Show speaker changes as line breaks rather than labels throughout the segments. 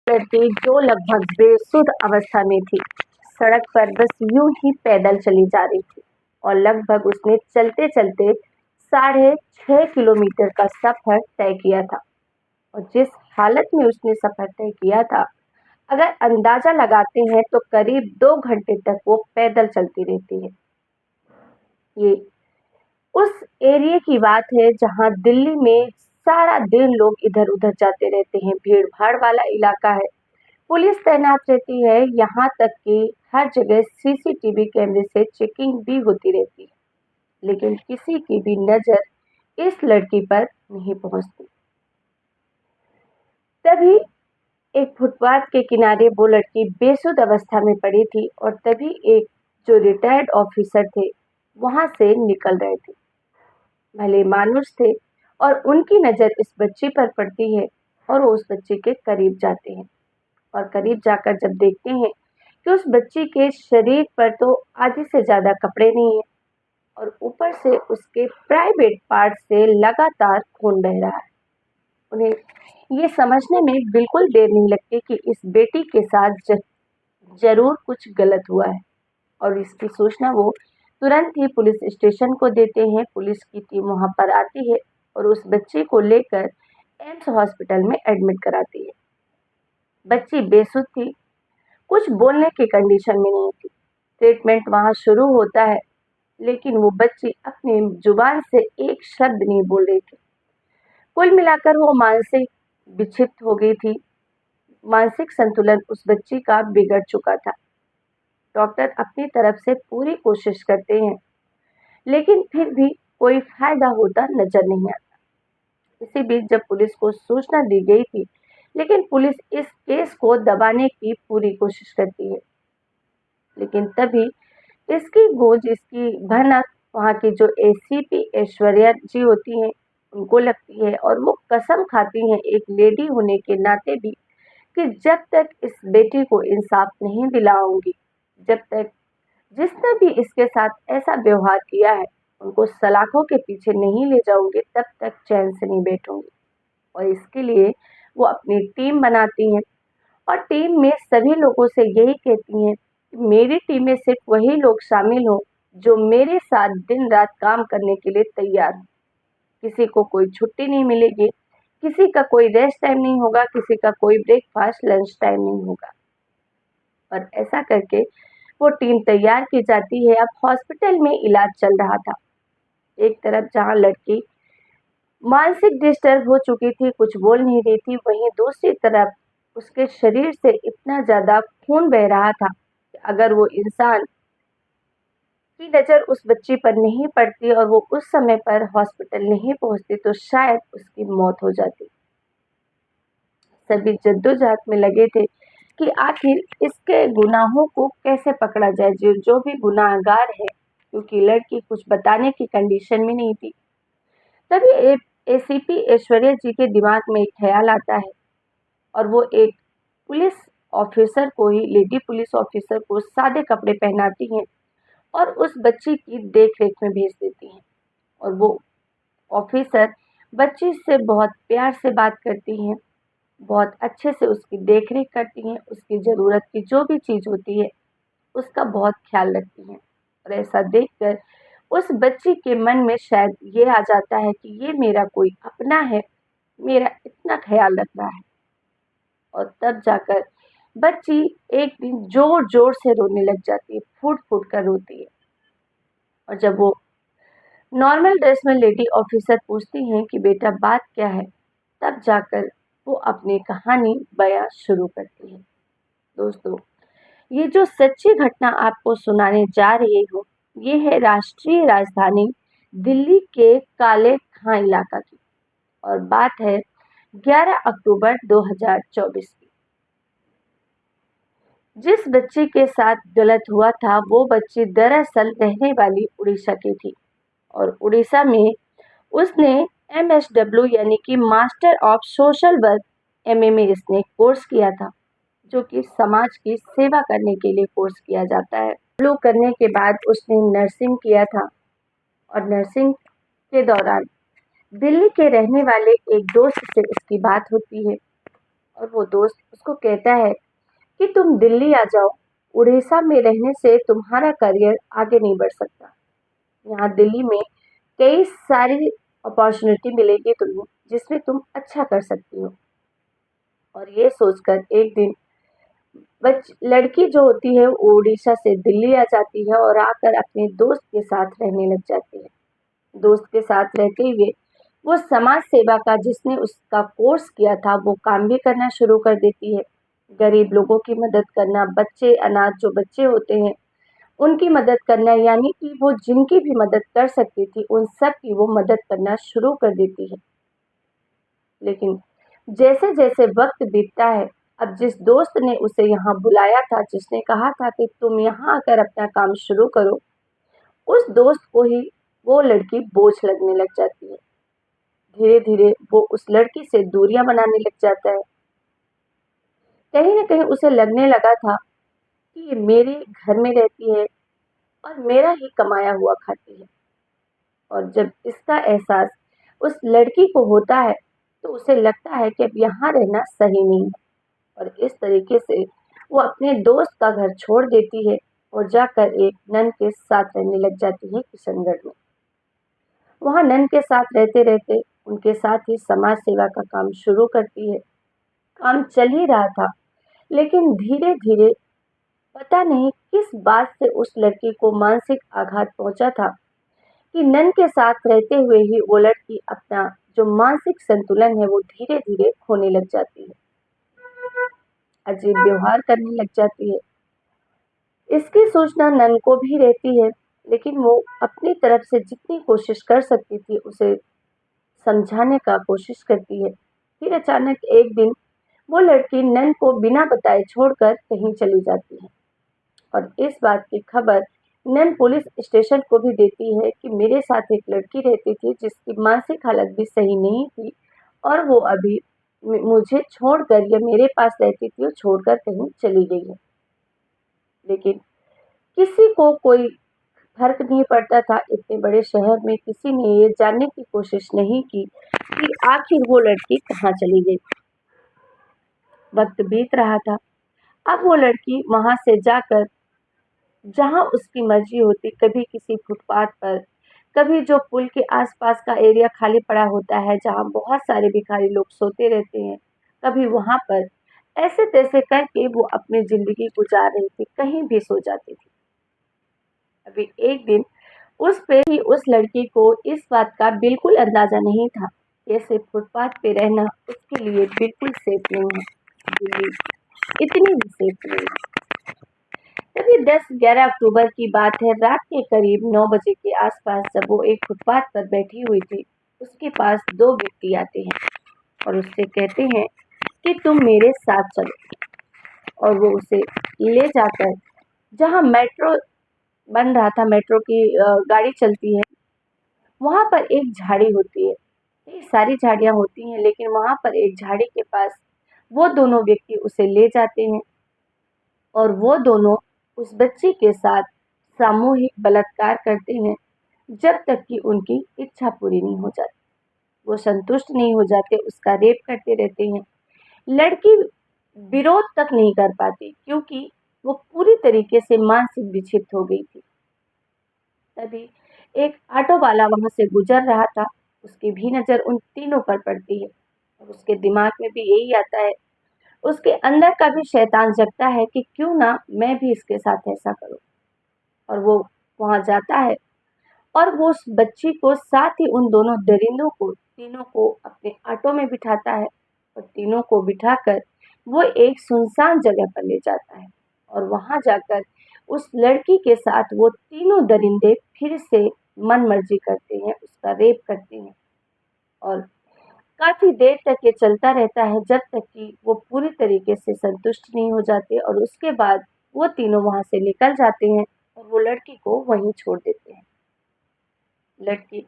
लड़की जो लगभग बेसुध अवस्था में थी, सड़क पर बस यूं ही पैदल चली जा रही थी और लगभग उसने चलते चलते 6.5 किलोमीटर का सफर तय किया था। और जिस हालत में उसने सफर तय किया था, अगर अंदाजा लगाते हैं तो करीब 2 घंटे तक वो पैदल चलती रहती है। ये उस एरिया की बात है जहां दिल्ली में सारा दिन लोग इधर उधर जाते रहते हैं, भीड़ भाड़ वाला इलाका है। पुलिस तैनात रहती है, यहाँ तक कि हर जगह सीसीटीवी कैमरे से चेकिंग भी होती रहती है, लेकिन किसी की भी नजर इस लड़की पर नहीं पहुंचती। तभी एक फुटपाथ के किनारे वो लड़की बेसुध अवस्था में पड़ी थी और तभी एक जो रिटायर्ड ऑफिसर थे वहां से निकल रहे थे। भले मानुष थे और उनकी नजर इस बच्ची पर पड़ती है और वो उस बच्ची के करीब जाते हैं और करीब जाकर जब देखते हैं कि उस बच्ची के शरीर पर तो आधे से ज्यादा कपड़े नहीं है और ऊपर से उसके प्राइवेट पार्ट से लगातार खून बह रहा है। उन्हें ये समझने में बिल्कुल देर नहीं लगती कि इस बेटी के साथ जरूर कुछ गलत हुआ है और इसकी सूचना वो तुरंत ही पुलिस स्टेशन को देते हैं। पुलिस की टीम वहां पर आती है और उस बच्ची को लेकर एम्स हॉस्पिटल में एडमिट कराती है। बच्ची बेसुध थी, कुछ बोलने की कंडीशन में नहीं थी। ट्रीटमेंट वहां शुरू होता है, लेकिन वो बच्ची अपनी जुबान से एक शब्द नहीं बोल रही थी। कुल मिलाकर वो मानसिक विक्षिप्त हो गई थी। मानसिक संतुलन उस बच्ची का बिगड़ चुका था। डॉक्टर अपनी तरफ से पूरी कोशिश करते हैं, लेकिन फिर भी कोई फायदा होता नजर नहीं आता। इसी बीच जब पुलिस को सूचना दी गई थी, लेकिन पुलिस इस केस को दबाने की पूरी कोशिश करती है, लेकिन तभी इसकी गूंज, इसकी भनक वहाँ की जो एसीपी ऐश्वर्या जी होती हैं उनको लगती है और वो कसम खाती हैं एक लेडी होने के नाते भी कि जब तक इस बेटी को इंसाफ नहीं दिलाऊंगी, जब तक जिसने भी इसके साथ ऐसा व्यवहार किया है उनको सलाखों के पीछे नहीं ले जाऊंगी, तब तक चैन से नहीं बैठूंगी। और इसके लिए वो अपनी टीम बनाती हैं और टीम में सभी लोगों से यही कहती हैं कि मेरी टीम में सिर्फ वही लोग शामिल हो जो मेरे साथ दिन रात काम करने के लिए तैयार हो। किसी को कोई छुट्टी नहीं मिलेगी, किसी का कोई रेस्ट टाइम नहीं होगा, किसी का कोई ब्रेकफास्ट लंच टाइम नहीं होगा। और ऐसा करके वो टीम तैयार की जाती है। अब हॉस्पिटल में इलाज चल रहा था। एक तरफ जहां लड़की मानसिक डिस्टर्ब हो चुकी थी, कुछ बोल नहीं रही थी, वहीं दूसरी तरफ उसके शरीर से इतना ज्यादा खून बह रहा था कि अगर वो इंसान की नजर उस बच्ची पर नहीं पड़ती और वो उस समय पर हॉस्पिटल नहीं पहुंचती तो शायद उसकी मौत हो जाती। सभी जद्दोजहद में लगे थे कि आखिर इसके गुनाहों को कैसे पकड़ा जाए, जो जो भी गुनाहगार है, क्योंकि लड़की कुछ बताने की कंडीशन में नहीं थी। तभी एसीपी ऐश्वर्या जी के दिमाग में एक ख्याल आता है और वो एक पुलिस ऑफिसर को ही, लेडी पुलिस ऑफिसर को सादे कपड़े पहनाती हैं और उस बच्ची की देख रेख में भेज देती हैं। और वो ऑफिसर बच्ची से बहुत प्यार से बात करती हैं, बहुत अच्छे से उसकी देख रेख करती हैं, उसकी ज़रूरत की जो भी चीज़ होती है उसका बहुत ख्याल रखती हैं। और ऐसा देखकर उस बच्ची के मन में शायद ये आ जाता है कि ये मेरा कोई अपना है, मेरा इतना ख्याल रख रहा है। और तब जाकर बच्ची एक दिन जोर जोर से रोने लग जाती है, फूट फूट कर रोती है। और जब वो नॉर्मल ड्रेस में लेडी ऑफिसर पूछती हैं कि बेटा बात क्या है, तब जाकर वो अपनी कहानी बयां शुरू करती है। दोस्तों, ये जो सच्ची घटना आपको सुनाने जा रही हूँ, ये है राष्ट्रीय राजधानी दिल्ली के काले खां इलाका की और बात है 11 अक्टूबर 2024 की। जिस बच्ची के साथ गलत हुआ था वो बच्ची दरअसल रहने वाली उड़ीसा की थी और उड़ीसा में उसने MSW यानी कि master of social work MA में इसने कोर्स किया था, जो कि समाज की सेवा करने के लिए कोर्स किया जाता है। चालू करने के बाद उसने नर्सिंग किया था और नर्सिंग के दौरान दिल्ली के रहने वाले एक दोस्त से इसकी बात होती है और वो दोस्त उसको कहता है कि तुम दिल्ली आ जाओ, उड़ीसा में रहने से तुम्हारा करियर आगे नहीं बढ़ सकता। यहाँ दिल्ली में कई सारी अपॉर्चुनिटी मिलेगी तुम्हें, जिसमें तुम अच्छा कर सकती हो। और ये सोचकर एक दिन लड़की जो होती है वो उड़ीसा से दिल्ली आ जाती है और आकर अपने दोस्त के साथ रहने लग जाती है। दोस्त के साथ रहते हुए वो समाज सेवा का जिसने उसका कोर्स किया था वो काम भी करना शुरू कर देती है। गरीब लोगों की मदद करना, बच्चे अनाथ जो बच्चे होते हैं उनकी मदद करना, यानी कि वो जिनकी भी मदद कर सकती थी उन सब की वो मदद करना शुरू कर देती है। लेकिन जैसे जैसे वक्त बीतता है, अब जिस दोस्त ने उसे यहाँ बुलाया था, जिसने कहा था कि तुम यहाँ आकर अपना काम शुरू करो, उस दोस्त को ही वो लड़की बोझ लगने लग जाती है। धीरे धीरे वो उस लड़की से दूरियां बनाने लग जाता है। कहीं ना कहीं उसे लगने लगा था कि ये मेरे घर में रहती है और मेरा ही कमाया हुआ खाती है। और जब इसका एहसास उस लड़की को होता है तो उसे लगता है कि अब यहाँ रहना सही नहीं है, और इस तरीके से वो अपने दोस्त का घर छोड़ देती है और जाकर एक नन के साथ रहने लग जाती है किशनगढ़ में। वहाँ नन के साथ रहते रहते उनके साथ ही समाज सेवा का काम शुरू करती है। काम चल ही रहा था, लेकिन धीरे धीरे पता नहीं किस बात से उस लड़की को मानसिक आघात पहुंचा था कि नन के साथ रहते हुए ही वो लड़की अपना जो मानसिक संतुलन है वो धीरे धीरे खोने लग जाती है, अजीब व्यवहार करने लग जाती है। इसकी सूचना नन को भी रहती है, लेकिन वो अपनी तरफ से जितनी कोशिश कर सकती थी उसे समझाने का कोशिश करती है। फिर अचानक एक दिन वो लड़की नन को बिना बताए छोड़कर कहीं चली जाती है, और इस बात की खबर नन पुलिस स्टेशन को भी देती है कि मेरे साथ एक लड़की रहती थी जिसकी मानसिक हालत भी सही नहीं थी, और वो अभी मुझे छोड़कर या मेरे पास रहती थी और छोड़कर कहीं चली गई है। लेकिन किसी को कोई फर्क नहीं पड़ता था। इतने बड़े शहर में किसी ने ये जानने की कोशिश नहीं की कि आखिर वो लड़की कहाँ चली गई। वक्त बीत रहा था। अब वो लड़की वहां से जाकर जहां उसकी मर्जी होती, कभी किसी फुटपाथ पर, कभी जो पुल के आसपास का एरिया खाली पड़ा होता है जहां बहुत सारे भिखारी लोग सोते रहते हैं, कभी वहां पर ऐसे तैसे करके वो अपनी जिंदगी गुजार रही थी, कहीं भी सो जाती थी। अभी एक दिन उस पे ही उस लड़की को इस बात का बिल्कुल अंदाजा नहीं था कि ऐसे फुटपाथ पे रहना उसके लिए बिल्कुल सेफ नहीं है। दिल्ली इतनी भी सेफ नहीं है। तभी 10-11 अक्टूबर की बात है। रात के करीब 9 बजे के आसपास जब वो एक फुटपाथ पर बैठी हुई थी, उसके पास दो व्यक्ति आते हैं और उससे कहते हैं कि तुम मेरे साथ चलो, और वो उसे ले जाकर जहाँ मेट्रो बन रहा था, मेट्रो की गाड़ी चलती है, वहां पर एक झाड़ी होती है। कई सारी झाड़ियां होती हैं, लेकिन वहां पर एक झाड़ी के पास वो दोनों व्यक्ति उसे ले जाते हैं, और वो दोनों उस बच्ची के साथ सामूहिक बलात्कार करते हैं जब तक कि उनकी इच्छा पूरी नहीं हो जाती। वो संतुष्ट नहीं हो जाते, उसका रेप करते रहते हैं। लड़की विरोध तक नहीं कर पाती क्योंकि वो पूरी तरीके से मानसिक विक्षिप्त हो गई थी। तभी एक ऑटो वाला वहां से गुजर रहा था। उसकी भी नजर उन तीनों पर पड़ती है और उसके दिमाग में भी यही आता है, उसके अंदर का भी शैतान जगता है कि क्यों ना मैं भी इसके साथ ऐसा करूं। और वो वहां जाता है और वो उस बच्ची को साथ ही उन दोनों दरिंदों को तीनों को अपने ऑटो में बिठाता है, और तीनों को बिठाकर वो एक सुनसान जगह पर ले जाता है, और वहां जाकर उस लड़की के साथ वो तीनों दरिंदे फिर से मन मर्जी करते हैं, उसका रेप करते हैं। और काफी देर तक ये चलता रहता है जब तक कि वो पूरी तरीके से संतुष्ट नहीं हो जाते, और उसके बाद वो तीनों वहां से निकल जाते हैं और वो लड़की को वहीं छोड़ देते हैं। लड़की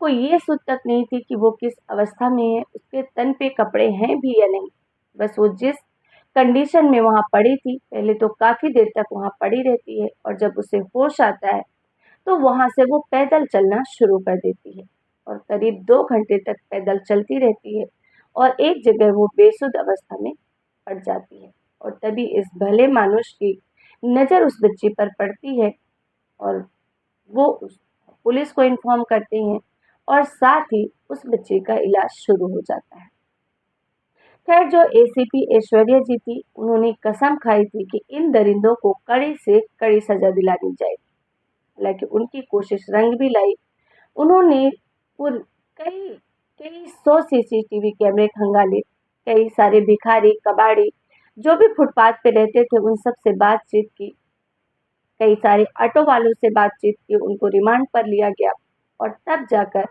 को ये सूझ तक नहीं थी कि वो किस अवस्था में है, उसके तन पे कपड़े हैं भी या नहीं। बस वो जिस कंडीशन में वहां पड़ी थी, पहले तो काफी देर तक वहां पड़ी रहती है, और जब उसे होश आता है तो वहां से वो पैदल चलना शुरू कर देती है, और करीब 2 घंटे तक पैदल चलती रहती है और एक जगह वो बेसुध अवस्था में पड़ जाती है और तभी इस भले मानुष की नज़र उस बच्ची पर पड़ती है और वो पुलिस को इन्फॉर्म करते हैं और साथ ही उस बच्चे का इलाज शुरू हो जाता है। खैर, जो एसीपी ऐश्वर्या जी थी, उन्होंने कसम खाई थी कि इन दरिंदों को कड़ी से कड़ी सजा दिलानी जाएगी। हालांकि उनकी कोशिश रंग भी लाई। उन्होंने पुर कई कई 100 सीसीटीवी कैमरे खंगाले, कई सारे भिखारी कबाड़ी जो भी फुटपाथ पे रहते थे उन सब से बातचीत की, कई सारे ऑटो वालों से बातचीत की, उनको रिमांड पर लिया गया और तब जाकर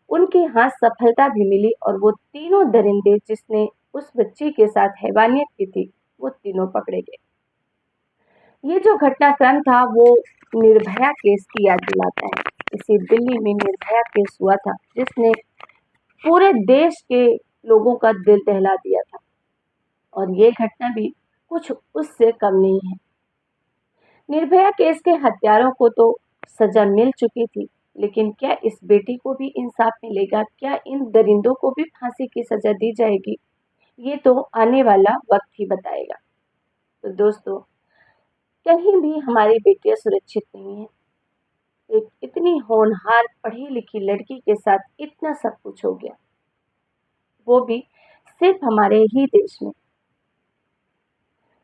उनके हाथ सफलता भी मिली और वो तीनों दरिंदे जिसने उस बच्ची के साथ हैवानियत की थी, वो तीनों पकड़े गए। ये जो घटनाक्रम था वो निर्भया केस की याद दिलाता है। इसी दिल्ली में निर्भया केस हुआ था जिसने पूरे देश के लोगों का दिल दहला दिया था और ये घटना भी कुछ उससे कम नहीं है। निर्भया केस के हत्यारों को तो सजा मिल चुकी थी, लेकिन क्या इस बेटी को भी इंसाफ मिलेगा? क्या इन दरिंदों को भी फांसी की सजा दी जाएगी? ये तो आने वाला वक्त ही बताएगा। तो दोस्तों, कहीं भी हमारी बेटियां सुरक्षित नहीं है। एक इतनी होनहार पढ़ी लिखी लड़की के साथ इतना सब कुछ हो गया, वो भी सिर्फ हमारे ही देश में।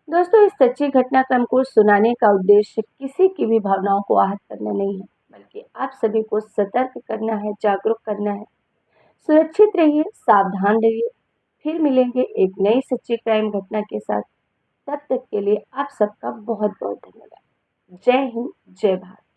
दोस्तों, इस सच्ची घटनाक्रम को सुनाने का उद्देश्य किसी की भी भावनाओं को आहत करना नहीं है, बल्कि आप सभी को सतर्क करना है, जागरूक करना है। सुरक्षित रहिए, सावधान रहिए। फिर मिलेंगे एक नई सच्ची क्राइम घटना के साथ। तब तक के लिए आप सबका बहुत बहुत धन्यवाद। जय हिंद, जय भारत।